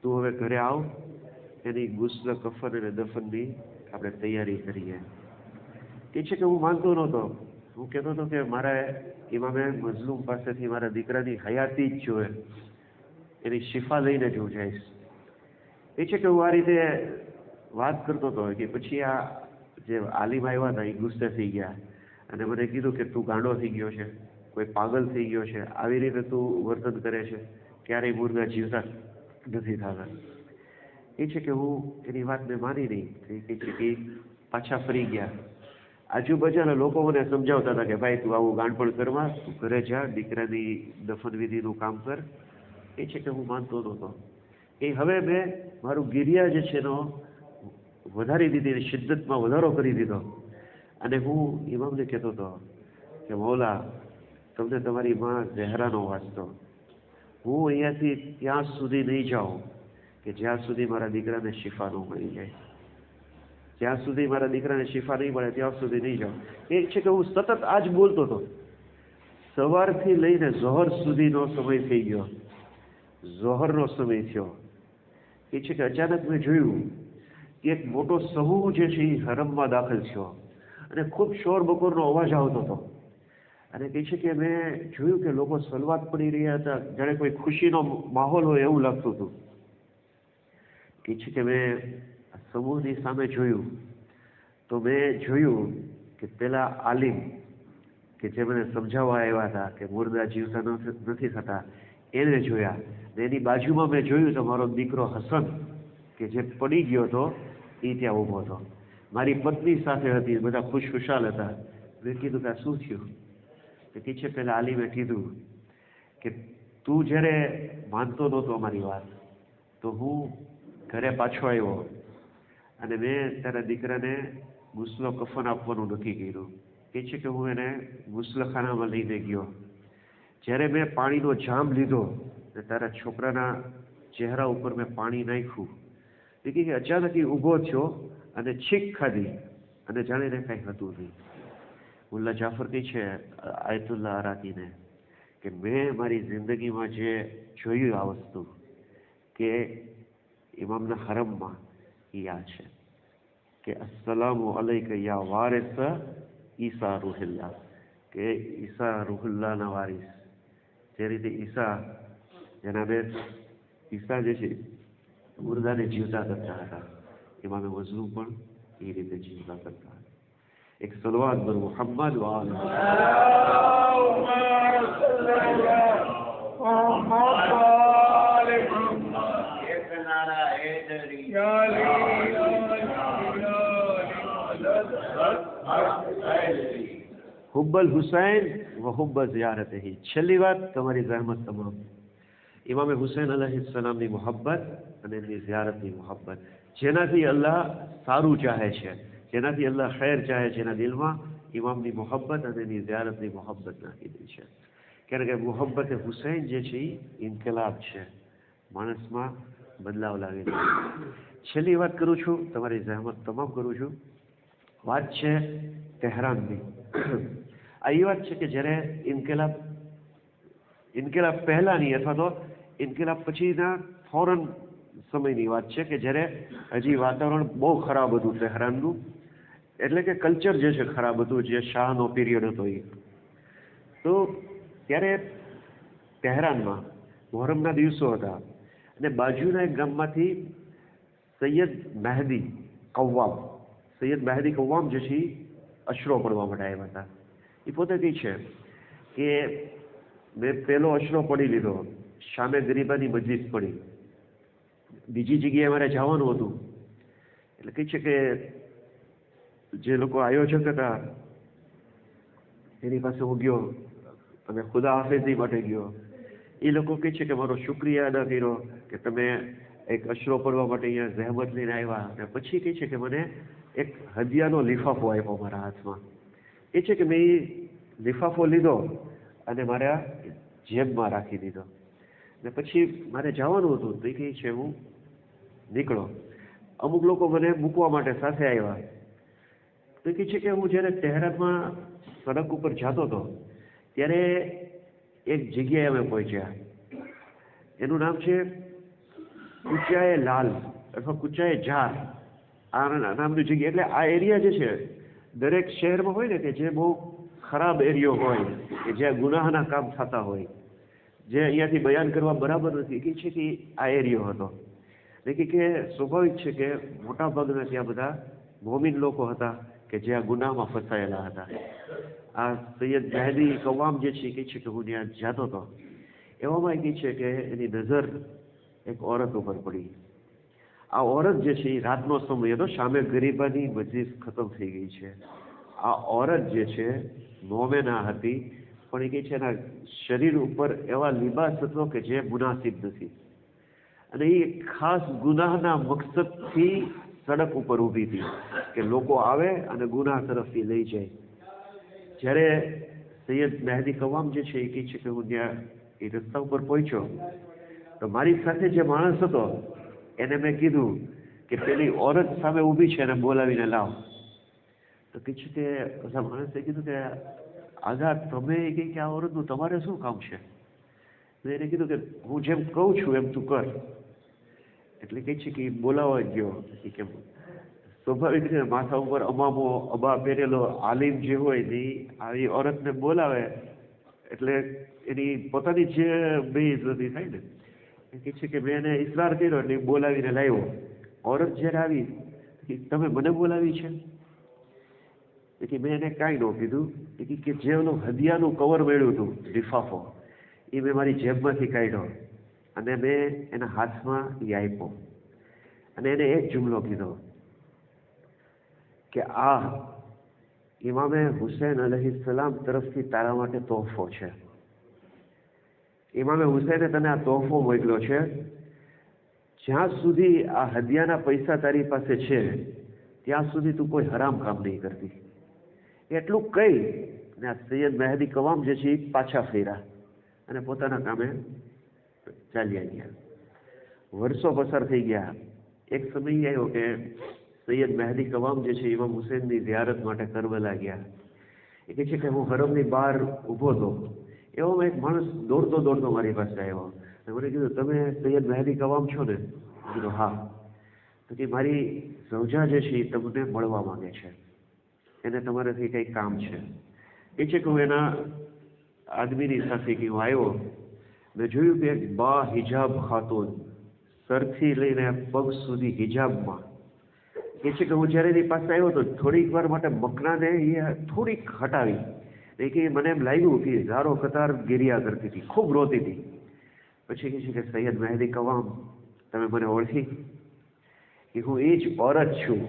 તું હવે ઘરે આવ, એની ગુસ્લ, કફન અને દફનની આપણે તૈયારી કરીએ. એ છે કે હું માનતો નહોતો. હું કહેતો હતો કે મારા ઇમામે મઝલૂમ પાસેથી મારા દીકરાની હયાતી જ જોઈએ, એની શિફા લઈને જ હું જઈશ. એ છે કે હું આ રીતે વાત કરતો હતો કે પછી આ જે આલિમ આવ્યા હતા એ ગુસ્સે થઈ ગયા અને મને કીધું કે તું ગાંડો થઈ ગયો છે, કોઈ પાગલ થઈ ગયો છે, આવી રીતે તું વર્તન કરે છે, ક્યારેય મુર્દા જીવતા નથી થતા. એ છે કે હું એની વાતને માની નહીં. એ છે કે પાછા ફરી ગયા. આજુબાજુના લોકો મને સમજાવતા હતા કે ભાઈ તું આવું ગાંડપણ કરવા, તું ઘરે જા, દીકરાની દફનવિધિનું કામ કર. એ છે કે હું માનતો નહોતો. એ હવે મેં મારું ગિરિયા જે છે એનો વધારી દીધી, શિદ્દતમાં વધારો કરી દીધો અને હું ઇમામને કહેતો હતો કે મૌલા, તમને તમારી માં ઝહેરાનો વાંચતો, હું અહીંયાથી ત્યાં સુધી નહીં જાઉં કે જ્યાં સુધી મારા દીકરાને શિફા ન મળી જાય. જ્યાં સુધી મારા દીકરાને શિફા નહીં મળે ત્યાં સુધી નહીં જાઉં. એ છે કે હું સતત આ જ બોલતો હતો. સવારથી લઈને ઝોહર સુધીનો સમય થઈ ગયો, ઝોહરનો સમય થયો. એ છે કે અચાનક મેં જોયું કે એક મોટો સમૂહ જે છે એ હરમમાં દાખલ થયો અને ખૂબ શોર બકોરનો અવાજ આવતો હતો. અને કહે છે કે મેં જોયું કે લોકો સલવાત પડી રહ્યા હતા, જાણે કોઈ ખુશીનો માહોલ હોય એવું લાગતું હતું. કહે છે કે મેં સમૂહની સામે જોયું તો મેં જોયું કે પેલા આલિમ કે જે મને સમજાવવા આવ્યા હતા કે મુર્દા જીવતા નથી થતા, એને જોયા. ને એની બાજુમાં મેં જોયું તો મારો દીકરો હસન કે જે પડી ગયો હતો એ ત્યાં ઊભો હતો. મારી પત્ની સાથે હતી, બધા ખુશખુશાલ હતા. મેં કીધું કે આ શું થયું? તો કે છે પેલા આલીમે કીધું કે તું જ્યારે માનતો નહોતો અમારી વાત, તો હું ઘરે પાછો આવ્યો અને મેં તારા દીકરાને ગુસ્લો કફન આપવાનું નક્કી કર્યું. કે છે કે હું એને ગુસ્લખાનામાં લઈને ગયો. જ્યારે મેં પાણીનો જામ લીધો અને તારા છોકરાના ચહેરા ઉપર મેં પાણી નાખ્યું, એ કે અચાનક એ ઊભો થયો અને છીક ખાધી અને જાણીને કાંઈ હતું નહીં. મુલ્લા જાફર કહે છે આયતુલ્લાહ અરાકીને કે મેં મારી જિંદગીમાં જે જોયું આ વસ્તુ કે ઇમામના હરમમાં એ આ છે કે અસ્સલામુ અલૈકા યા વારિસ ઈસા રૂહુલ્લાહ, કે ઈસા રૂહુલ્લાહના વારિસ. જે રીતે ઈસા જનાબે ઈસા જે છે મુર્દાને જીવતા કરતા હતા, ઇમામે મઝલૂમ પણ એ રીતે જીવતા કરતા હતા. એક સલવાત પર મુહમ્મદ હુબ્બલ હુસૈન વ હુબ્બ ઝિયારતહી. છેલ્લી વાત તમારી જહેમત તમામ. ઇમામે હુસૈન અલૈહિસ્સલામની મોહબ્બત અને એમની ઝિયારતની મોહબ્બત, જેનાથી અલ્લાહ સારું ચાહે છે, જેનાથી અલ્લાહ ખૈર ચાહે છે, એના દિલમાં ઇમામની મોહબ્બત અને એની ઝિયારતની મોહબ્બત નાખી દે છે. કારણ કે મોહબ્બત હુસૈન જે છે એ ઇન્કલાબ છે, માણસમાં બદલાવ લાવે છે. છેલ્લી વાત કરું છું, તમારી જહેમત તમામ કરું છું. વાત છે તહેરાનની. આ એ વાત છે કે જ્યારે ઇન્કલાબ પહેલાંની અથવા તો ઇન્કલાબ પછીના ફોરન સમયની વાત છે કે જ્યારે હજી વાતાવરણ બહુ ખરાબ હતું તહેરાનનું, એટલે કે કલ્ચર જે છે ખરાબ હતું, જે શાહનો પીરિયડ હતો એ. તો ત્યારે તહેરાનમાં મોહરમના દિવસો હતા અને બાજુના એક ગામમાંથી સૈયદ મહેદી કવ્વામ જે છે અશરો પડવા માટે આવ્યા હતા. એ પોતે કહે છે કે મેં પહેલો અશરો પડી લીધો, સામે ગરીબાની મજલિસ પડી, બીજી જગ્યાએ મારે જવાનું હતું. એટલે કહે છે કે જે લોકો આયોજક હતા એની પાસે હું ગયો અને ખુદા હાફિઝી માટે ગયો. એ લોકો કહે છે કે મારો શુક્રિયા અદા કર્યો કે તમે એક અશરો પડવા માટે અહીંયા જહેમત લઈને આવ્યા. અને પછી કહે છે કે મને એક હદિયાનો લિફાફો આપ્યો મારા હાથમાં. એ છે કે મેં એ લિફાફો લીધો અને મારા જેબમાં રાખી દીધો. અને પછી મારે જવાનું હતું તો એ કહે છે હું નીકળો. અમુક લોકો મને મૂકવા માટે સાથે આવ્યા. તો એ કહે છે કે હું જ્યારે તહેરાનમાં સડક ઉપર જતો હતો ત્યારે એક જગ્યાએ અમે પહોંચ્યા, એનું નામ છે કુચાએ લાલ અથવા કુચાએ ઝાર, આ નામની જગ્યા. એટલે આ એરિયા જે છે દરેક શહેરમાં હોય ને કે જે બહુ ખરાબ એરિયો હોય, કે જ્યાં ગુનાહના કામ થતા હોય, જે અહીંયાથી બયાન કરવા બરાબર નથી, કે છે કે આ એરિયો હતો. એટલે કે સ્વાભાવિક છે કે મોટા ભાગના ત્યાં બધા મોમિન લોકો હતા કે જે આ ગુનાહમાં ફસાયેલા હતા. આ સૈયદ મહેદી કવ્વામ જે છે કહે છે કે હું ત્યાં જતો હતો, એવામાં કહે છે કે એની નજર એક ઓરત ઉપર પડી. આ ઓરત જે છે એ રાતનો સમય હતો, સામે ગરીબાની મજલિસ ખતમ થઈ ગઈ છે. આ ઓરત જે છે મોમેના હતી, પણ એ કહે છે એના શરીર ઉપર એવા લિબાસ હતો કે જે મુનાસિબ નથી, અને એ ખાસ ગુનાહના મકસદથી સડક ઉપર ઊભી હતી કે લોકો આવે અને ગુનાહ તરફથી લઈ જાય. જ્યારે સૈયદ મહેદી કવ્વામ જે છે એ કહે છે કે હું ત્યાં એ રસ્તા ઉપર પહોંચ્યો તો મારી સાથે જે માણસ હતો એને મેં કીધું કે પેલી ઓરત સામે ઊભી છે એને બોલાવીને લાવ. તો કહે છે કે બધા માણસે કીધું કે આઝાદ તમે એ કહે કે આ ઓરતનું તમારે શું કામ છે? મેં એને કીધું કે હું જેમ કહું છું એમ તું કર. એટલે કહે છે કે એ બોલાવવા ગયો. કે સ્વાભાવિક રીતે માથા ઉપર અમામો અબા પહેરેલો આલિમ જે હોય ને આવી ઓરતને બોલાવે એટલે એની પોતાની જે બેઇજ્જતી થાય ને. એ કહે છે કે મેં એને ઇસરાર કર્યો એટલે બોલાવીને લાવ્યો. ઓરત જ્યારે આવી તમે મને બોલાવી છે? એટલે મેં એને કાંઈ ન કીધું. કે જે ઓલું હદિયાનું કવર મળ્યું હતું લિફાફો એ મેં મારી જેબમાંથી કાઢ્યો અને મેં એના હાથમાં એ આપ્યો અને એને એક જુમલો કીધો કે આ ઇમામે હુસૈન અલૈહિસ્સલામ તરફથી તારા માટે તોહફો છે. ઇમામે હુસૈને તને આ તોહફો મોકલ્યો છે. જ્યાં સુધી આ હદિયાના પૈસા તારી પાસે છે ત્યાં સુધી તું કોઈ હરામ કામ નહીં કરતી. એટલું કહી ને આ સૈયદ મહેદી કવામ જે છે એ પાછા ફેર્યા અને પોતાના કામે ચાલ્યા ગયા. વર્ષો પસાર થઈ ગયા. એક સમય આવ્યો કે સૈયદ મહેદી કવામ જે છે ઇમામ હુસૈનની ઝિયારત માટે કરબલા ગયા. એ કહે છે કે હું હરમની બહાર ઊભો હતો, એવામાં એક માણસ દોડતો દોડતો મારી પાસે આવ્યો. મને કીધું, તમે સૈયદ મહેદી કવામ છો ને? કીધું હા. તો કે મારી સૌજા જે છે એ તમને મળવા માંગે છે, એને તમારાથી કંઈક કામ છે. એ છે કે હું એના આદમીની સાથે કે હું આવ્યો, મેં જોયું કે એક બા હિજાબ ખાતુન સરથી લઈને પગ સુધી હિજાબમાં. એ છે કે હું જ્યારે એની પાસે આવ્યો તો થોડીક વાર માટે મકનાને એ થોડીક હટાવી. એ કે મને એમ લાગ્યું કે ઝારો કતાર ગિરિયા કરતી હતી, ખૂબ રોતી હતી. પછી કહે છે કે સૈયદ મહેદી કવામ, તમે મને ઓળખી? કે હું એ જ ઓરત છું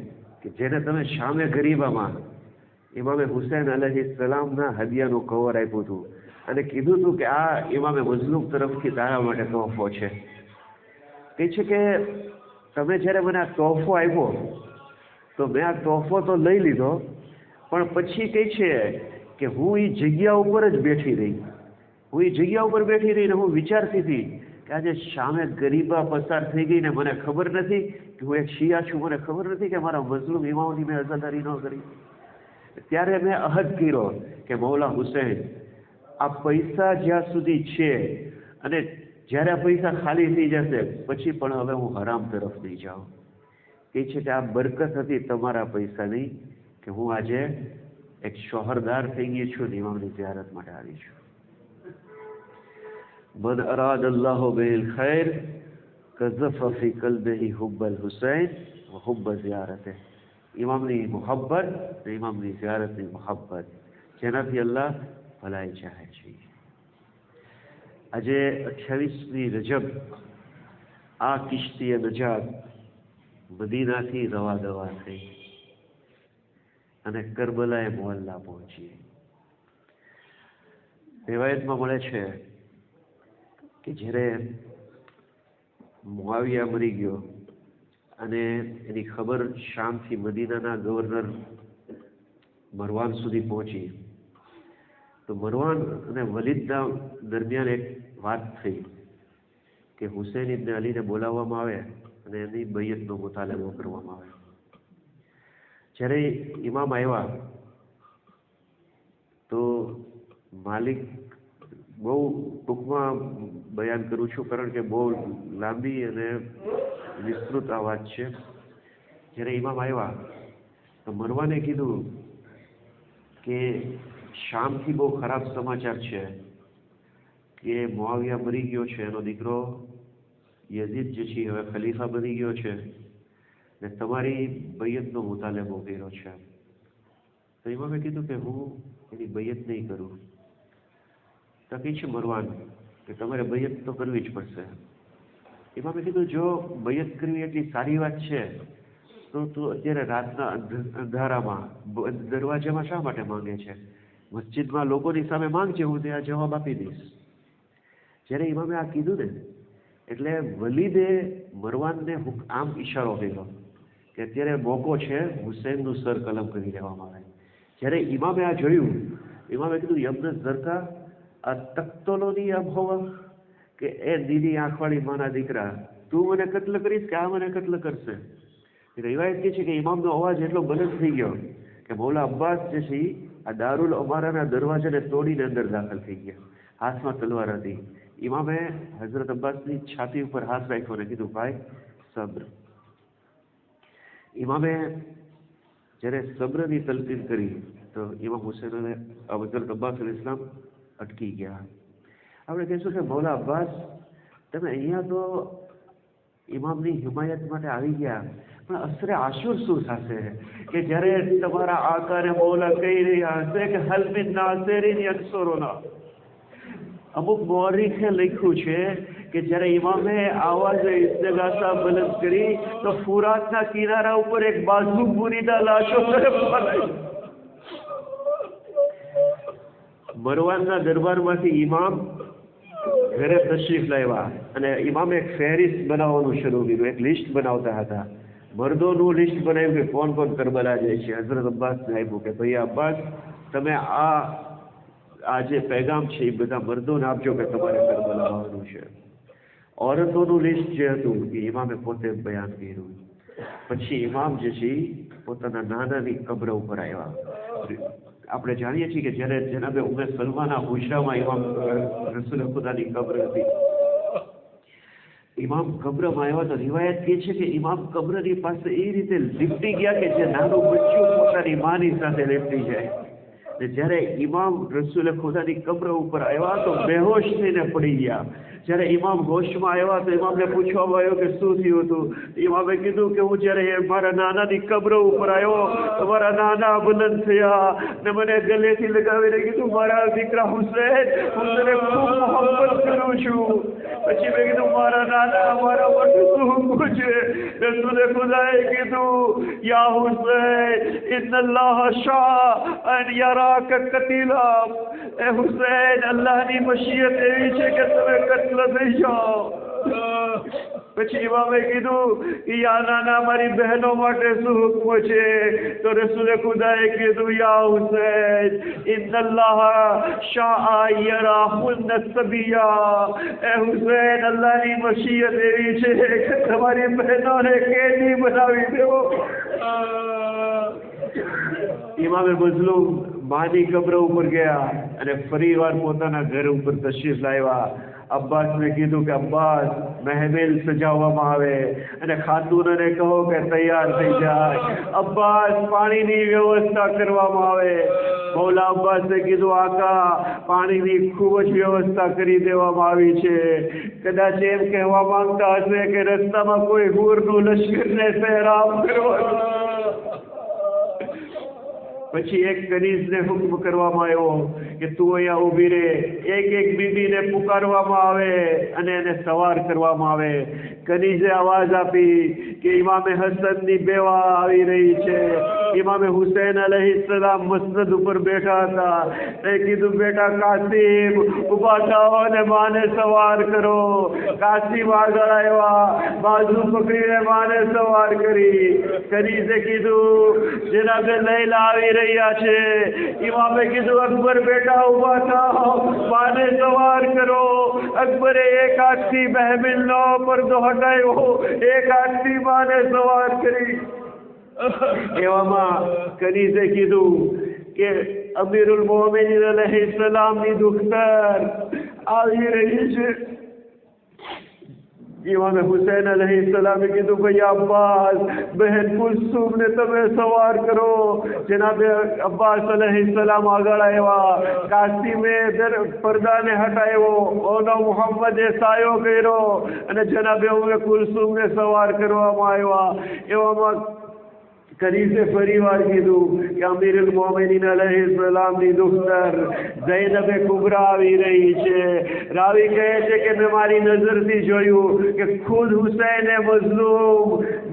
કે જેને તમે શામે ગરીબામાં ઇમામે હુસૈન અલૈહિસ્સલામના હદિયાનું કવર આપ્યું હતું અને કીધું હતું કે આ ઇમામે મઝલૂમ તરફથી તારા માટે તોહફો છે. કહે છે કે તમે જ્યારે મને આ તોહફો આપ્યો તો મેં આ તોહફો તો લઈ લીધો, પણ પછી કહે છે કે હું એ જગ્યા ઉપર જ બેઠી રહી. હું એ જગ્યા ઉપર બેઠી રહીને હું વિચારતી હતી કે આજે સામે ગરીબા પસાર થઈ ગઈ ને મને ખબર નથી કે હું એક શિયા છું, મને ખબર નથી કે મારા મઝલૂમ ઇમામની મેં અઝાદારી ન કરી. ત્યારે મેં અહદ કર્યો કે મૌલા હુસૈન, આ પૈસા જ્યાં સુધી છે અને જ્યારે આ પૈસા ખાલી થઈ જશે પછી પણ હવે હું હરામ તરફ નહીં જાઉં. એ છે કે આ બરકત હતી તમારા પૈસાની કે હું આજે એક શોહરદાર થઈ ગઈ છું, ઇમામની ઝિયારત માટે આવી છું. મન અરાદ અલ્લાહ બિલ ખૈર કઝફ ફી કલ્બિહી હુબ્બ અલ હુસૈન વ હુબ્બ ઝિયારતે. ઇમામની મોહબ્બત અને ઇમામની ઝિયારતની મોહબ્બત, જેનાથી અલ્લાહ ભલાઈ ચાહે છે. આજે 28મી રજબ આ કિશ્તીએ નજાત મદીનાથી રવા દવા થઈ અને કરબલાએ મોહલ્લા પહોંચી. રિવાયતમાં મળે છે કે જ્યારે મુઆવિયા મરી ગયો અને એની ખબર શામથી મદીનાના ગવર્નર મરવાન સુધી પહોંચી, તો મરવાન અને વલીદના દરમિયાન એક વાત થઈ કે હુસૈન ઇબ્ન અલીને બોલાવવામાં આવે અને એની બૈયતનો મુતાલબો કરવામાં આવે. જ્યારે ઇમામ આવ્યા તો માલિક, બહુ ટૂંકમાં બયાન કરું છું કારણ કે બહુ લાંબી અને વિસ્તૃત આ વાત છે. જ્યારે ઇમામ આવ્યા તો મરવાને કીધું કે શામથી બહુ ખરાબ સમાચાર છે કે મુઆવિયા મરી ગયો છે, એનો દીકરો યઝીદ જે છે હવે ખલીફા બની ગયો છે ને તમારી બૈયતનો મુતાલબો કર્યો છે. તો ઇમામે કીધું કે હું એની બૈયત નહીં કરું. તો કહે છે મરવાન કે તમારે બૈયત તો કરવી જ પડશે. ઇમામે કીધું જો બૈયત કરવી એટલી સારી વાત છે તો તું અત્યારે રાતના અંધારામાં દરવાજામાં શા માટે માંગે છે? મસ્જિદમાં લોકોની સામે માંગજે, હું ત્યાં જવાબ આપી દઈશ. જ્યારે ઇમામે આ કીધું ને એટલે વલીદે મરવાનને આમ ઈશારો કર્યો કે અત્યારે મોકો છે હુસૈનનું સર કલમ કરી દેવામાં આવે. જ્યારે ઇમામે આ જોયું, ઇમામે કીધું યબ્ન ઝરકા આ તખ્તોલોની અભવા, કે એ દીદી આંખવાળી માના દીકરા, તું મને કત્લ કરીશ કે આ મને કત્લ કરશે? રિવાયત કહે છે કે ઇમામનો અવાજ એટલો બલંદ થઈ ગયો કે મૌલા અબ્બાસ જે છે આ દારુલ અમારાના દરવાજાને તોડીને અંદર દાખલ થઈ ગયા. હાથમાં તલવાર હતી. ઇમામે હઝરત અબ્બાસની છાતી ઉપર હાથ રાખ્યો અને કીધું ભાઈ સબ્ર. ઇમામે જ્યારે સબ્રની તલકીન કરી તો ઇમામ હુસૈન અને હઝરત અબ્બાસ અલ ઇસ્લામ અટકી ગયા. આપણે કહીશું કે મૌલા અબ્બાસ તમે અહીંયા તો ઇમામની હિમાયત માટે આવી ગયા, પણ અસરે આશુર શું થશે કે જ્યારે તમારા આકાને મૌલા કહી રહ્યા હશે કે હલ મિન નાસિરિન યન્સુરુના. અમુક મોરિખે લખ્યું છે કે જ્યારે ઇમામે આવાજે ઇસ્તગાસા બલંદ કરી તો ફુરાતના કિનારા ઉપર એક બાજુ પૂરીના લાશો તરફ પલાઈ. મરવાનના દરબારમાંથી ઇમામ ઘરે તશરીફ લાવ્યા અને ઇમામે એક ફહેરિસ્ત બનાવવાનું શરૂ કર્યું, એક લિસ્ટ બનાવતા હતા. મર્દોનું લિસ્ટ બનાવ્યું કે કોણ કોણ કરબલા જાય છે. હઝરત અબ્બાસને આપ્યું કે ભાઈ અબ્બાસ, તમે આ જે પૈગામ છે એ બધા મર્દોને આપજો કે તમારે કરબલા આવવાનું છે. औरतोનું લિસ્ટ જે હતું એ ઇમામે પોતે બયાન કર્યું. પછી ઇમામ જે છે પોતાના નાનાની કબ્ર ઉપર આવ્યા. આપણે જાણીએ છીએ કે જ્યારે જનાબે ઉમ્મે સલમાના હુજરામાં ઇમામ રસૂલ ખુદાની કબ્ર હતી. ઇમામ કબ્રમાં આવ્યા તો રિવાયત કહે છે કે ઇમામ કબ્રની પાસે એ રીતે લીપટી ગયા કે જે નાનું બચ્ચું પોતાની માની સાથે લીપટી જાય. ને જ્યારે ઇમામ રસૂલ ખુદાની કબ્ર ઉપર આવ્યા તો બેહોશ થઈને પડી ગયા. જ્યારે ઇમામ હોશમાં આવ્યા તો ઇમામને પૂછવામાં આવ્યો કે શું થયું હતું. ઇમામે કીધું કે હું જ્યારે મારા નાનાની કબ્ર ઉપર આવ્યો તો મારા નાના બુલંદ થયા ને મને ગલેથી લગાવીને કીધું મારા દીકરા હુસૈન, હું તને ખૂબ મોહબ્બત કરું છું. પછી મેં કીધું મારા નાના મારા માટે શું પૂછે. રસૂલ ખુદાએ કીધું યા હુસૈન ઇન્નલ્લાહ શાહ અન યરાક કતીલા. એ હુસૈન, અલ્લાહની મશિયત એવી છે કે તમે કત્લ થઈ જાઓ. પછી ઇમામે કીધું કે યા નાના મારી બહેનો માટે શું હુકમ છે. તો રસૂલ ખુદાએ કીધું યા હુસૈન ઇન્નલ્લાહ શાઆ યરાહુન સબિયા. એ હુસૈન, અલ્લાહની મશિયત એવી છે કે તમારી બહેનોને કેદી બનાવી દેવો. ઇમામે મઝલૂમ માની કબ્ર ઉપર ગયા અને ફરીવાર પોતાના ઘર ઉપર તશરીફ લાવ્યા. અબ્બાસને કીધું કે અબ્બાસ, મહેમેલ સજાવવામાં આવે અને ખાતુનોને કહો કે તૈયાર થઈ જાય. અબ્બાસ, પાણીની વ્યવસ્થા કરવામાં આવે. મૌલા અબ્બાસે કીધું આકા, પાણીની ખૂબ જ વ્યવસ્થા કરી દેવામાં આવી છે. કદાચ એમ કહેવા માંગતા હશે કે રસ્તામાં કોઈ હુરનું લશ્કરને સહેરામ કરવાનું. પછી એક કનીઝને હુકમ કરવામાં આવ્યો કે તું અહીંયા ઊભી રહે. એક એક બીબીને પુકારવામાં આવે અને એને સવાર કરવામાં આવે. કનીઝે આવાજ આપી કે ઇમામે હસનની બેવા આવી રહી છે. ઇમામે હુસૈન અલૈહિસ્સલામ મસનદ ઉપર બેઠા હતા. તે કીધું બેટા કાસિમ, ઊભા થાઓ અને માને સવાર કરો. કાસિમ આગળ આવ્યા, બાજુ પકડીને માને સવાર કરી. કનીઝે કીધું જનાબે લૈલા આવી રહ્યા છે. ઇમામે કીધું અકબર બેટા ઊભા થાઓ, માને સવાર કરો. અકબરે એક હાથથી મહેમિલનો પડદો હટાવ્યો, એક હાથથી માને સવાર કરી. એવામાં કનીઝે કીધું કે અમીરુલ મોમિનીન અલૈહિસ્સલામની દુખ્તર આવી રહી છે. ઇમામે હુસૈન અલૈહિસ્સલામે કીધું ભાઈ અબ્બાસ, બહેન કુલસુમને તમે સવાર કરો. જનાબે અબ્બાસ અલૈહિસ્સલામ આગળ આવ્યા. કાસિમે પડદાને હટાવ્યો, ઓનો મુહમ્મદે સાયો કર્યો અને જનાબે ઉમ્મે કુલસુમને સવાર કરવામાં આવ્યા. એવામાં કનીઝે ફરીવાર કીધું કે અમીરુલ મોમિનીન અલૈહિસ્સલામની દુખ્તર ઝૈનબે કુબરા આવી રહી છે. રાવી કહે છે કે મેં મારી નજરથી જોયું કે ખુદ હુસૈન મઝલૂમ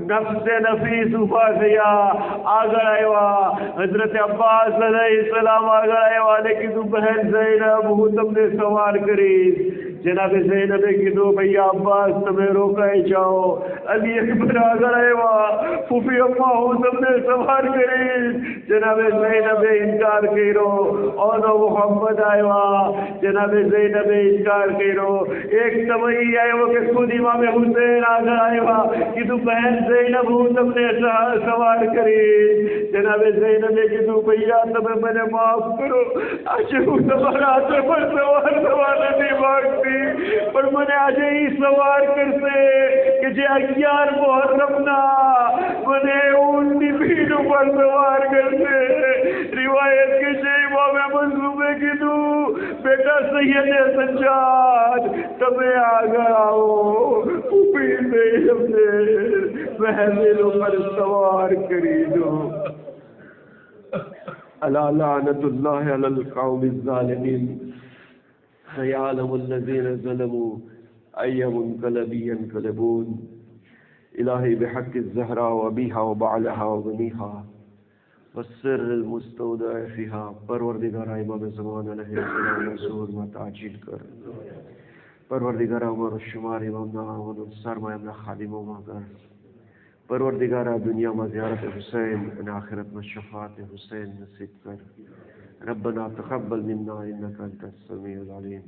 નફસે નફીસ ઉભા થયા, આગળ આવ્યા. હઝરત અબ્બાસ અલૈહિસ્સલામ આગળ આવ્યા અને કીધું બહેન ઝૈનબ, હું તમને સવાર કરીશ. જનાબે ઝૈનબે કીધું ભૈયા અબ્બાસ, તમે રોકાઈ જાઓ. અલી અકબર આગળ આવ્યા, ફૂફી અમ્મા હું તમને સવાર કરીશ. જનાબે ઝૈનબે ઇનકાર કર્યો. ઓનો મુહમ્મદ આવ્યા. જનાબે ઝૈનબે ઇનકાર કર્યો. એક સમય આવ્યો કે ખુદ ઇમામે હુસૈન આગળ આવ્યા. કીધું બહેન ઝૈનબ, હું તમને સવાર કરીશ. જનાબે ઝૈનબે કીધું ભૈયા તમે મને માફ કરો, આજે હું તમારા હાથે પણ સવાર થવા નથી માંગતી, પણ મને આજે ઈ સવાર કરશે કે જે 11 મુહર્રમના મને ઊંટની ભીડ ઉપર સવાર કરશે. રિવાયત કે છે ઇમામે મઝલૂમે કીધું બેટા સૈયદે સજ્જાદ, તમે આગળ આવો, ઊભીને અમને મહેમેલ ઉપર સવાર કરી દો. અલા લાનતુલ્લાહ અલલ કૌમિ ઝાલિમીન. يعلم الذين ظلموا أي منقلب ينقلبون إلهي بحق الزهراء وأبيها وبعلها وبنيها والسر المستودع فيها پروردگار امام زمان علیہ السلام رسول و تعجیل کر پروردگار عمر شمار امام نامون سرمایہ امنا خادم و کر پروردگار دنیا میں زیارت حسین ان آخرت میں شفاعت حسین نصیب کر ربنا تقبل منا انك انت السميع العليم